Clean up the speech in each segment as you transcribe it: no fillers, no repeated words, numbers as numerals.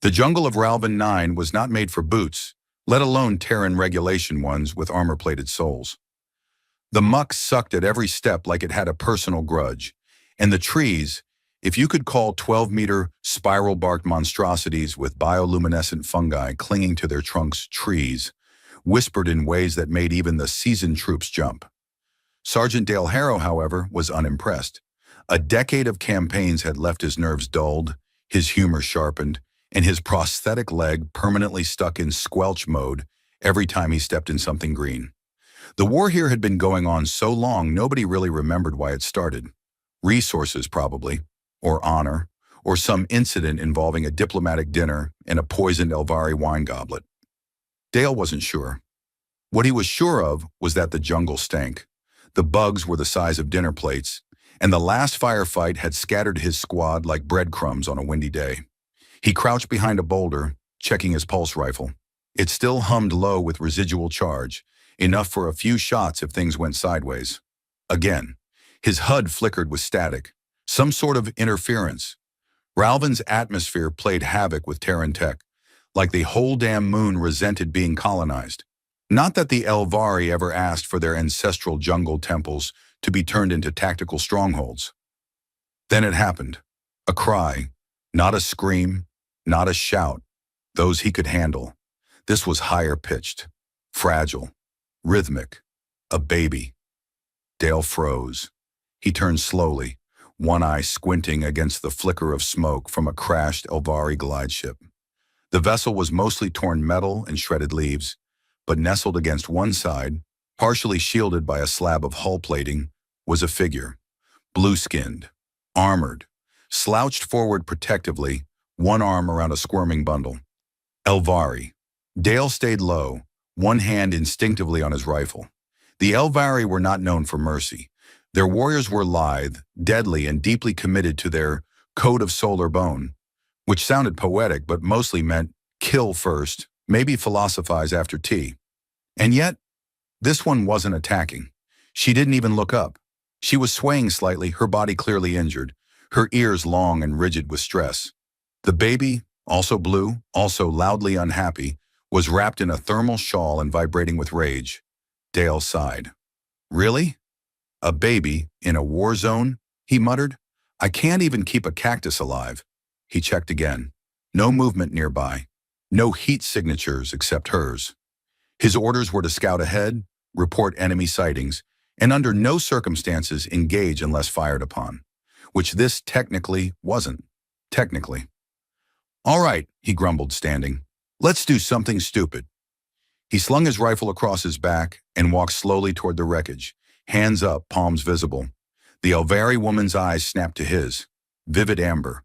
The jungle of Ralvan 9 was not made for boots, let alone Terran regulation ones with armor-plated soles. The muck sucked at every step like it had a personal grudge, and the trees, if you could call 12-meter spiral-barked monstrosities with bioluminescent fungi clinging to their trunks trees, whispered in ways that made even the seasoned troops jump. Sergeant Dale Harrow, however, was unimpressed. A decade of campaigns had left his nerves dulled, his humor sharpened, and his prosthetic leg permanently stuck in squelch mode every time he stepped in something green. The war here had been going on so long nobody really remembered why it started. Resources, probably, or honor, or some incident involving a diplomatic dinner and a poisoned Elvari wine goblet. Dale wasn't sure. What he was sure of was that the jungle stank. The bugs were the size of dinner plates, and the last firefight had scattered his squad like breadcrumbs on a windy day. He crouched behind a boulder, checking his pulse rifle. It still hummed low with residual charge, enough for a few shots if things went sideways. Again, his HUD flickered with static, some sort of interference. Ralvan's atmosphere played havoc with Terran tech, like the whole damn moon resented being colonized. Not that the Elvari ever asked for their ancestral jungle temples to be turned into tactical strongholds. Then it happened. A cry, not a scream, not a shout, those he could handle. This was higher-pitched, fragile, rhythmic, a baby. Dale froze. He turned slowly, one eye squinting against the flicker of smoke from a crashed Elvari glideship. The vessel was mostly torn metal and shredded leaves, but nestled against one side, partially shielded by a slab of hull plating, was a figure. Blue-skinned, armored, slouched forward protectively, one arm around a squirming bundle. Elvari. Dale stayed low, one hand instinctively on his rifle. The Elvari were not known for mercy. Their warriors were lithe, deadly, and deeply committed to their code of solar bone, which sounded poetic but mostly meant kill first, maybe philosophize after tea. And yet, this one wasn't attacking. She didn't even look up. She was swaying slightly, her body clearly injured, her ears long and rigid with stress. The baby, also blue, also loudly unhappy, was wrapped in a thermal shawl and vibrating with rage. Dale sighed. Really? A baby in a war zone? He muttered. I can't even keep a cactus alive. He checked again. No movement nearby. No heat signatures except hers. His orders were to scout ahead, report enemy sightings, and under no circumstances engage unless fired upon, which this technically wasn't. Technically. All right, he grumbled, standing. Let's do something stupid. He slung his rifle across his back and walked slowly toward the wreckage, hands up, palms visible. The Elvari woman's eyes snapped to his, vivid amber.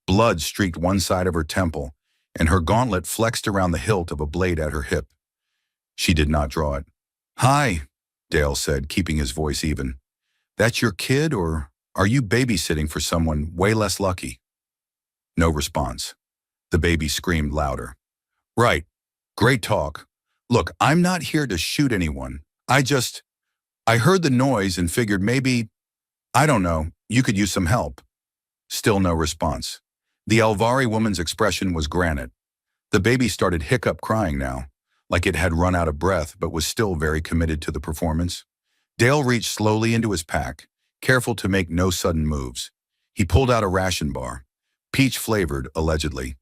Blood streaked one side of her temple, and her gauntlet flexed around the hilt of a blade at her hip. She did not draw it. Hi, Dale said, keeping his voice even. That your kid, or are you babysitting for someone way less lucky? No response. The baby screamed louder. Right. Great talk. Look, I'm not here to shoot anyone. I heard the noise and figured maybe, I don't know, you could use some help. Still no response. The Elvari woman's expression was granite. The baby started hiccup crying now, like it had run out of breath but was still very committed to the performance. Dale reached slowly into his pack, careful to make no sudden moves. He pulled out a ration bar, peach-flavored, allegedly.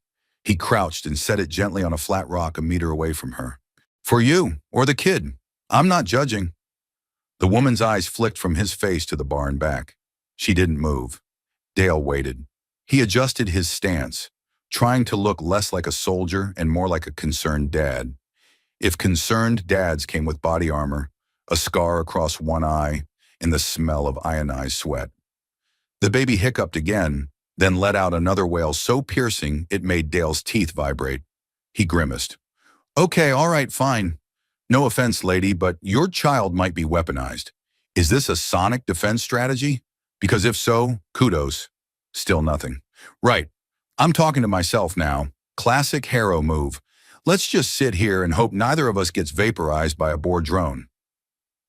He crouched and set it gently on a flat rock a meter away from her. For you, or the kid. I'm not judging. The woman's eyes flicked from his face to the bar and back. She didn't move. Dale waited. He adjusted his stance, trying to look less like a soldier and more like a concerned dad. If concerned dads came with body armor, a scar across one eye, and the smell of ionized sweat. The baby hiccuped again, then let out another wail so piercing it made Dale's teeth vibrate. He grimaced. Okay, all right, fine. No offense, lady, but your child might be weaponized. Is this a sonic defense strategy? Because if so, kudos. Still nothing. Right. I'm talking to myself now. Classic Harrow move. Let's just sit here and hope neither of us gets vaporized by a bored drone.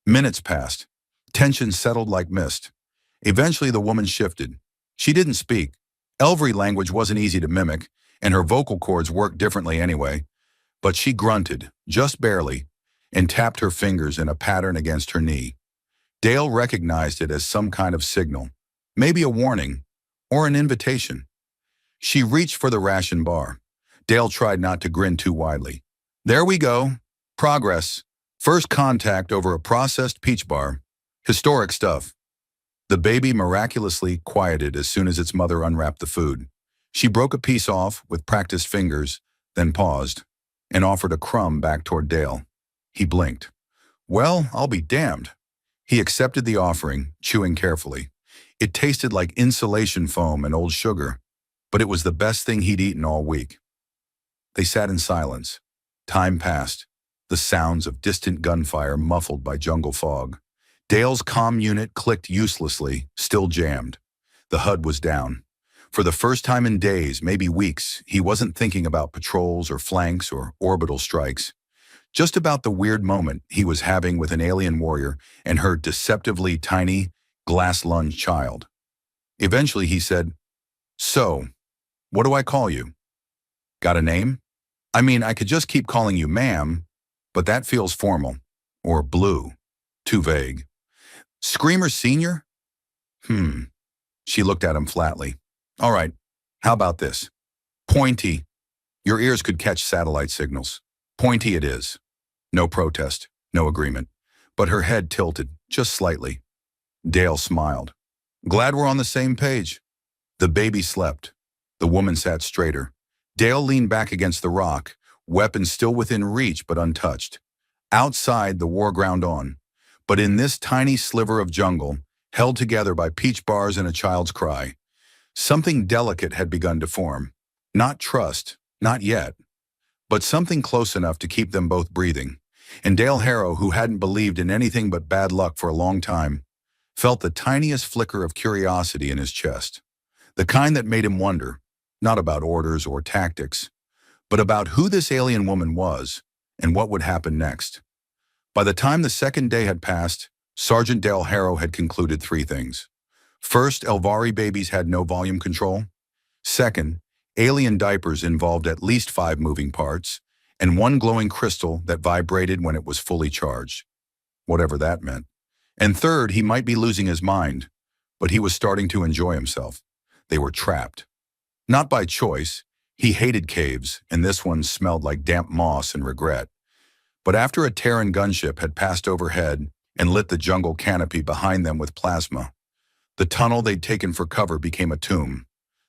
Minutes passed. Tension settled like mist. Eventually the woman shifted. She didn't speak. Elvari language wasn't easy to mimic, and her vocal cords worked differently anyway, but she grunted, just barely, and tapped her fingers in a pattern against her knee. Dale recognized it as some kind of signal, maybe a warning, or an invitation. She reached for the ration bar. Dale tried not to grin too widely. There we go. Progress. First contact over a processed peach bar. Historic stuff. The baby miraculously quieted as soon as its mother unwrapped the food. She broke a piece off with practiced fingers, then paused, and offered a crumb back toward Dale. He blinked. Well, I'll be damned. He accepted the offering, chewing carefully. It tasted like insulation foam and old sugar, but it was the best thing he'd eaten all week. They sat in silence. Time passed, the sounds of distant gunfire muffled by jungle fog. Dale's comm unit clicked uselessly, still jammed. The HUD was down. For the first time in days, maybe weeks, he wasn't thinking about patrols or flanks or orbital strikes. Just about the weird moment he was having with an alien warrior and her deceptively tiny, glass-lunged child. Eventually he said, "So, what do I call you? Got a name? I mean, I could just keep calling you ma'am, but that feels formal. Or blue. Too vague. Screamer Senior? She looked at him flatly. All right, how about this? Pointy. Your ears could catch satellite signals. Pointy it is. No protest, no agreement. But her head tilted, just slightly. Dale smiled. Glad we're on the same page. The baby slept. The woman sat straighter. Dale leaned back against the rock, weapon still within reach but untouched. Outside, the war ground on. But in this tiny sliver of jungle, held together by peach bars and a child's cry, something delicate had begun to form. Not trust, not yet, but something close enough to keep them both breathing. And Dale Harrow, who hadn't believed in anything but bad luck for a long time, felt the tiniest flicker of curiosity in his chest. The kind that made him wonder, not about orders or tactics, but about who this alien woman was and what would happen next. By the time the second day had passed, Sergeant Dale Harrow had concluded three things. First, Elvari babies had no volume control. Second, alien diapers involved at least 5 moving parts, and one glowing crystal that vibrated when it was fully charged, whatever that meant. And third, he might be losing his mind, but he was starting to enjoy himself. They were trapped. Not by choice. He hated caves, and this one smelled like damp moss and regret. But after a Terran gunship had passed overhead and lit the jungle canopy behind them with plasma, the tunnel they'd taken for cover became a tomb.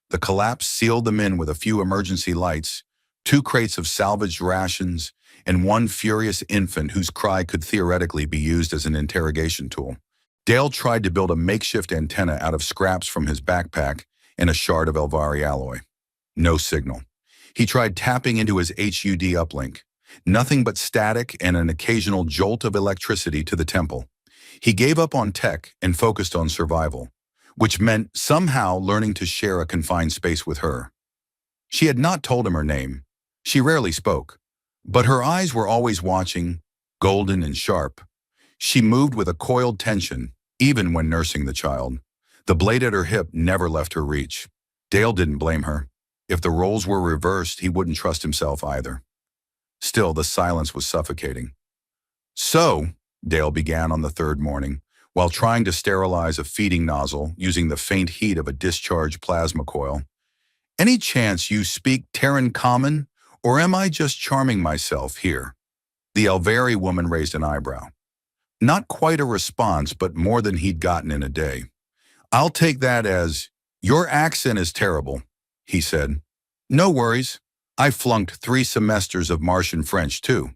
The collapse sealed them in with a few emergency lights, 2 crates of salvaged rations, and one furious infant whose cry could theoretically be used as an interrogation tool. Dale tried to build a makeshift antenna out of scraps from his backpack and a shard of Elvari alloy. No signal. He tried tapping into his HUD uplink. Nothing but static and an occasional jolt of electricity to the temple. He gave up on tech and focused on survival, which meant somehow learning to share a confined space with her. She had not told him her name. She rarely spoke, but her eyes were always watching, golden and sharp. She moved with a coiled tension, even when nursing the child. The blade at her hip never left her reach. Dale didn't blame her. If the roles were reversed, he wouldn't trust himself either. Still, the silence was suffocating. So, Dale began on the third morning, while trying to sterilize a feeding nozzle using the faint heat of a discharged plasma coil. Any chance you speak Terran Common, or am I just charming myself here? The Elvari woman raised an eyebrow. Not quite a response, but more than he'd gotten in a day. I'll take that as, your accent is terrible, he said. No worries. I flunked 3 semesters of Martian French, too.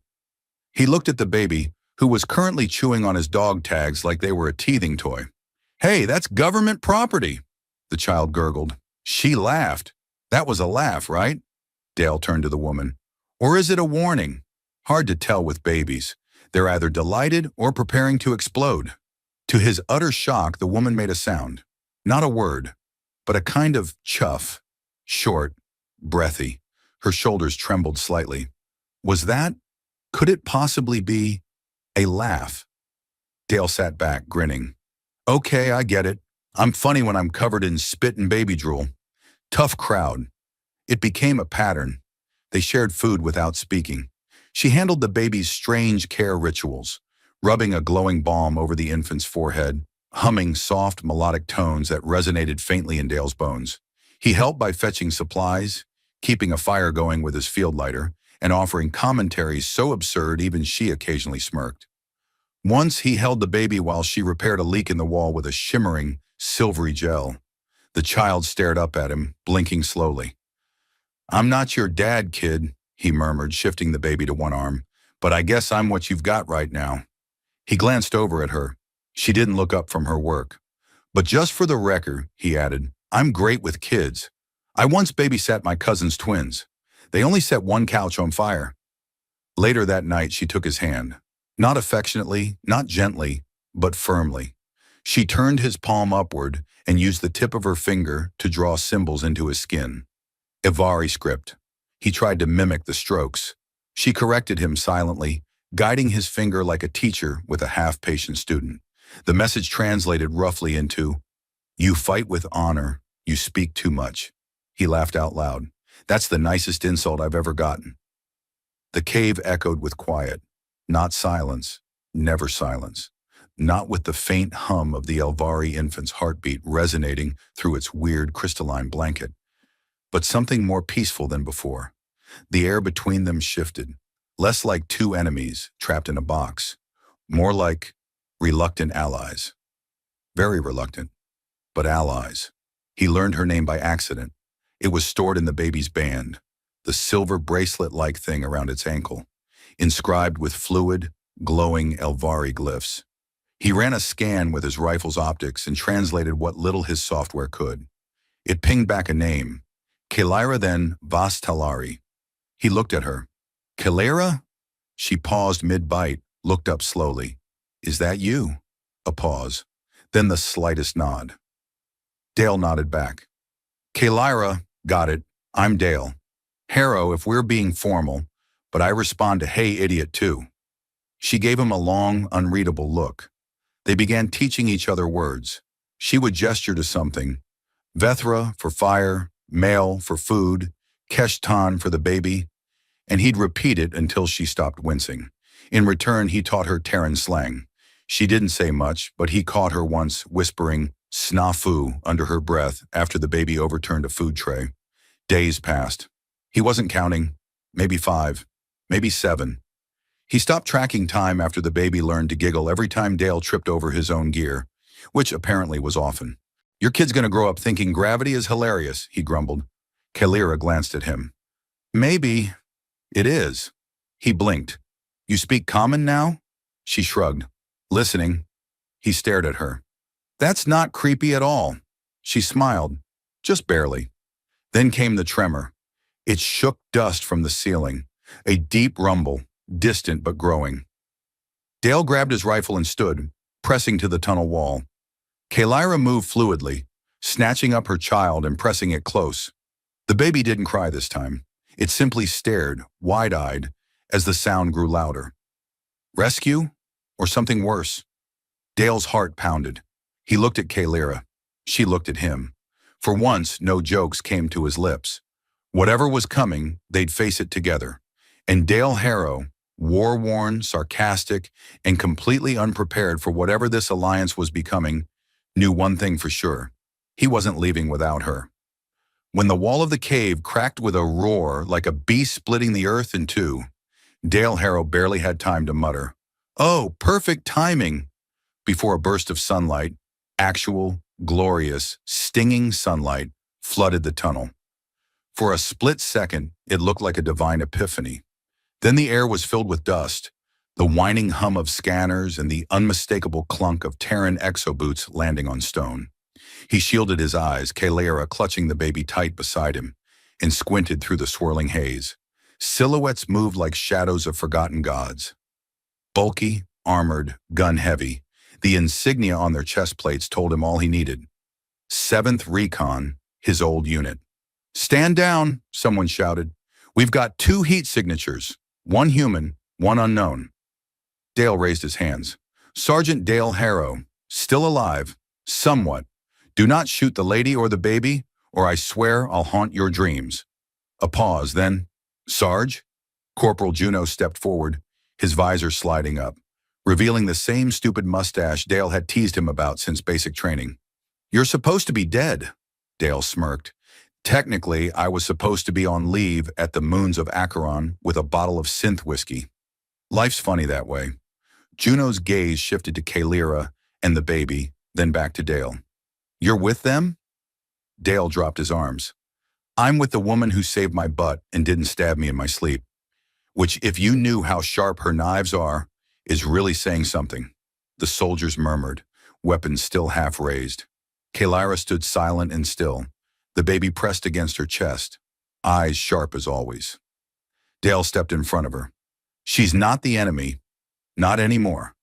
He looked at the baby, who was currently chewing on his dog tags like they were a teething toy. Hey, that's government property, the child gurgled. She laughed. That was a laugh, right? Dale turned to the woman. Or is it a warning? Hard to tell with babies. They're either delighted or preparing to explode. To his utter shock, the woman made a sound. Not a word, but a kind of chuff. Short, breathy. Her shoulders trembled slightly. Could it possibly be a laugh? Dale sat back, grinning. Okay, I get it. I'm funny when I'm covered in spit and baby drool. Tough crowd. It became a pattern. They shared food without speaking. She handled the baby's strange care rituals, rubbing a glowing balm over the infant's forehead, humming soft melodic tones that resonated faintly in Dale's bones. He helped by fetching supplies, keeping a fire going with his field lighter, and offering commentaries so absurd even she occasionally smirked. Once he held the baby while she repaired a leak in the wall with a shimmering, silvery gel. The child stared up at him, blinking slowly. "I'm not your dad, kid," he murmured, shifting the baby to one arm, "but I guess I'm what you've got right now." He glanced over at her. She didn't look up from her work. "But just for the record," he added, "I'm great with kids. I once babysat my cousin's twins. They only set one couch on fire." Later that night, she took his hand. Not affectionately, not gently, but firmly. She turned his palm upward and used the tip of her finger to draw symbols into his skin. Ivari script. He tried to mimic the strokes. She corrected him silently, guiding his finger like a teacher with a half-patient student. The message translated roughly into, "You fight with honor, you speak too much." He laughed out loud. "That's the nicest insult I've ever gotten." The cave echoed with quiet. Not silence, never silence. Not with the faint hum of the Elvari infant's heartbeat resonating through its weird crystalline blanket, but something more peaceful than before. The air between them shifted, less like two enemies trapped in a box, more like reluctant allies. Very reluctant, but allies. He learned her name by accident. It was stored in the baby's band, the silver bracelet-like thing around its ankle, inscribed with fluid, glowing Elvari glyphs. He ran a scan with his rifle's optics and translated what little his software could. It pinged back a name, Kelira, then Vastalari. He looked at her. "Kelira?" She paused mid-bite, looked up slowly. "Is that you?" A pause, then the slightest nod. Dale nodded back. "Kelira, got it. I'm Dale. Harrow, if we're being formal, but I respond to hey idiot too." She gave him a long, unreadable look. They began teaching each other words. She would gesture to something. Vethra for fire, Male for food, Keshtan for the baby, and he'd repeat it until she stopped wincing. In return, he taught her Terran slang. She didn't say much, but he caught her once whispering snafu under her breath after the baby overturned a food tray. Days passed. He wasn't counting. Maybe 5, maybe 7. He stopped tracking time after the baby learned to giggle every time Dale tripped over his own gear, which apparently was often. "Your kid's gonna grow up thinking gravity is hilarious," he grumbled. Kelira glanced at him. "Maybe it is." He blinked. "You speak common now?" She shrugged. "Listening." He stared at her. "That's not creepy at all." She smiled, just barely. Then came the tremor. It shook dust from the ceiling, a deep rumble, distant but growing. Dale grabbed his rifle and stood, pressing to the tunnel wall. Kelira moved fluidly, snatching up her child and pressing it close. The baby didn't cry this time. It simply stared, wide-eyed, as the sound grew louder. Rescue? Or something worse? Dale's heart pounded. He looked at Kelira. She looked at him. For once, no jokes came to his lips. Whatever was coming, they'd face it together. And Dale Harrow, war-worn, sarcastic, and completely unprepared for whatever this alliance was becoming, knew one thing for sure. He wasn't leaving without her. When the wall of the cave cracked with a roar like a beast splitting the earth in two, Dale Harrow barely had time to mutter, "Oh, perfect timing," before a burst of sunlight, actual, glorious, stinging sunlight, flooded the tunnel. For a split second, it looked like a divine epiphany. Then the air was filled with dust, the whining hum of scanners and the unmistakable clunk of Terran exoboots landing on stone. He shielded his eyes, Kelira clutching the baby tight beside him, and squinted through the swirling haze. Silhouettes moved like shadows of forgotten gods. Bulky, armored, gun-heavy, the insignia on their chest plates told him all he needed. 7th Recon, his old unit. "Stand down," someone shouted. "We've got 2 heat signatures, 1 human, 1 unknown." Dale raised his hands. "Sergeant Dale Harrow, still alive, somewhat. Do not shoot the lady or the baby, or I swear I'll haunt your dreams." A pause, then, "Sarge?" Corporal Juno stepped forward, his visor sliding up, revealing the same stupid mustache Dale had teased him about since basic training. "You're supposed to be dead," Dale smirked. "Technically, I was supposed to be on leave at the moons of Acheron with a bottle of synth whiskey. Life's funny that way." Juno's gaze shifted to Kalira and the baby, then back to Dale. "You're with them?" Dale dropped his arms. "I'm with the woman who saved my butt and didn't stab me in my sleep. Which, if you knew how sharp her knives are, is really saying something." The soldiers murmured, weapons still half raised. Kalira stood silent and still, the baby pressed against her chest, eyes sharp as always. Dale stepped in front of her. "She's not the enemy. Not anymore."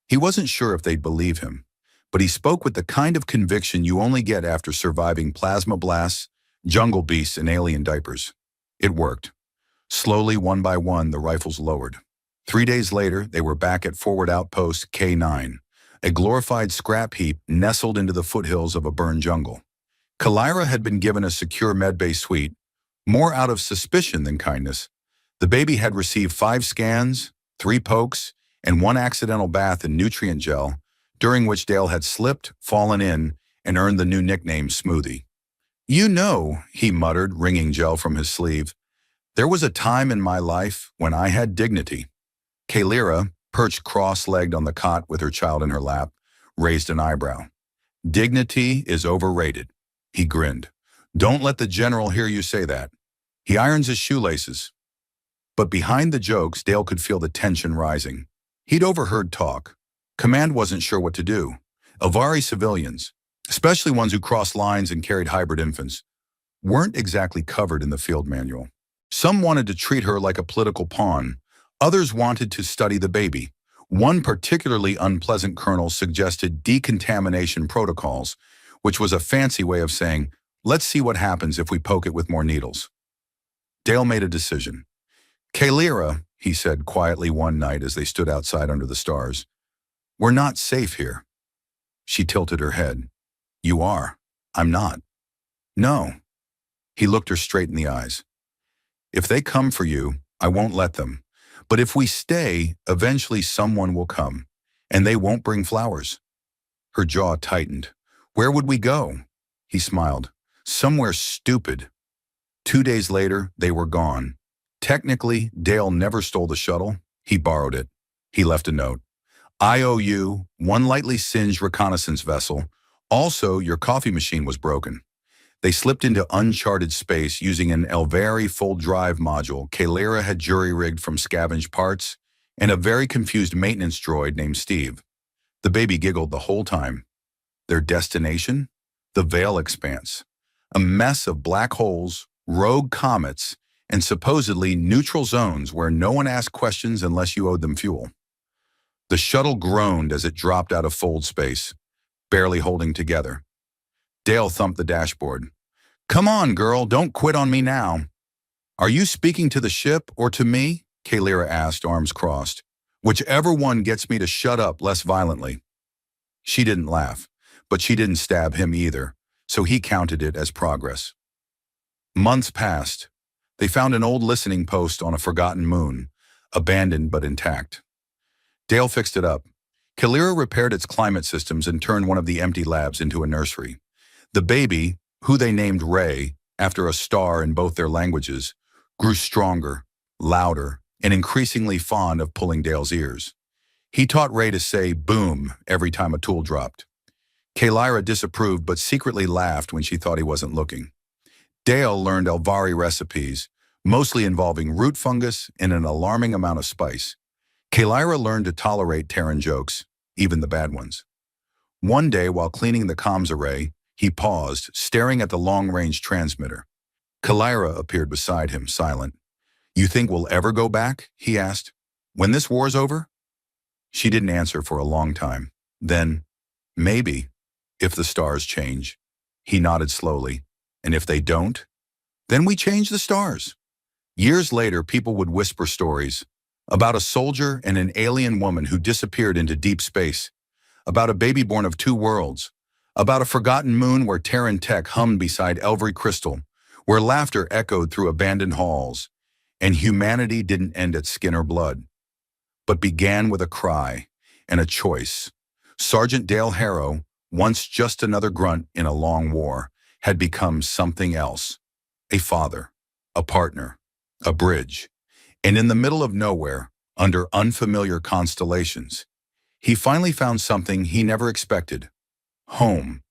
He wasn't sure if they'd believe him, but he spoke with the kind of conviction you only get after surviving plasma blasts, jungle beasts, and alien diapers. It worked. Slowly, one by one, the rifles lowered. 3 days later, they were back at Forward Outpost K9, a glorified scrap heap nestled into the foothills of a burned jungle. Kalira had been given a secure medbay suite, more out of suspicion than kindness. The baby had received 5 scans, 3 pokes, and 1 accidental bath in nutrient gel, during which Dale had slipped, fallen in, and earned the new nickname Smoothie. "You know," he muttered, wringing gel from his sleeve, "there was a time in my life when I had dignity." Kalira, perched cross-legged on the cot with her child in her lap, raised an eyebrow. "Dignity is overrated." He grinned. "Don't let the general hear you say that. He irons his shoelaces." But behind the jokes, Dale could feel the tension rising. He'd overheard talk. Command wasn't sure what to do. Elvari civilians, especially ones who crossed lines and carried hybrid infants, weren't exactly covered in the field manual. Some wanted to treat her like a political pawn. Others wanted to study the baby. One particularly unpleasant colonel suggested decontamination protocols, which was a fancy way of saying, "Let's see what happens if we poke it with more needles." Dale made a decision. "Kalira," he said quietly one night as they stood outside under the stars, "we're not safe here." She tilted her head. "You are. I'm not." "No." He looked her straight in the eyes. "If they come for you, I won't let them. But if we stay, eventually someone will come, and they won't bring flowers." Her jaw tightened. "Where would we go?" He smiled. "Somewhere stupid." 2 days later, they were gone. Technically, Dale never stole the shuttle. He borrowed it. He left a note. "I owe you 1 lightly singed reconnaissance vessel. Also, your coffee machine was broken." They slipped into uncharted space using an Elvari full drive module Kalira had jury-rigged from scavenged parts, and a very confused maintenance droid named Steve. The baby giggled the whole time. Their destination? The Veil Expanse. A mess of black holes, rogue comets, and supposedly neutral zones where no one asked questions unless you owed them fuel. The shuttle groaned as it dropped out of fold space, barely holding together. Dale thumped the dashboard. "Come on, girl, don't quit on me now." "Are you speaking to the ship or to me?" Kalira asked, arms crossed. "Whichever one gets me to shut up less violently." She didn't laugh, but she didn't stab him either, so he counted it as progress. Months passed. They found an old listening post on a forgotten moon, abandoned but intact. Dale fixed it up. Kalira repaired its climate systems and turned one of the empty labs into a nursery. The baby, who they named Ray, after a star in both their languages, grew stronger, louder, and increasingly fond of pulling Dale's ears. He taught Ray to say boom every time a tool dropped. Kalira disapproved but secretly laughed when she thought he wasn't looking. Dale learned Elvari recipes, mostly involving root fungus and an alarming amount of spice. Kalira learned to tolerate Terran jokes, even the bad ones. One day, while cleaning the comms array, he paused, staring at the long-range transmitter. Kalira appeared beside him, silent. "You think we'll ever go back?" he asked. "When this war's over?" She didn't answer for a long time. Then, "Maybe, if the stars change." He nodded slowly. "And if they don't?" "Then we change the stars." Years later, people would whisper stories about a soldier and an alien woman who disappeared into deep space, about a baby born of 2 worlds, about a forgotten moon where Terran tech hummed beside Elvery crystal, where laughter echoed through abandoned halls, and humanity didn't end at skin or blood, but began with a cry and a choice. Sergeant Dale Harrow, once just another grunt in a long war, had become something else. A father, a partner, a bridge. And in the middle of nowhere, under unfamiliar constellations, he finally found something he never expected: home.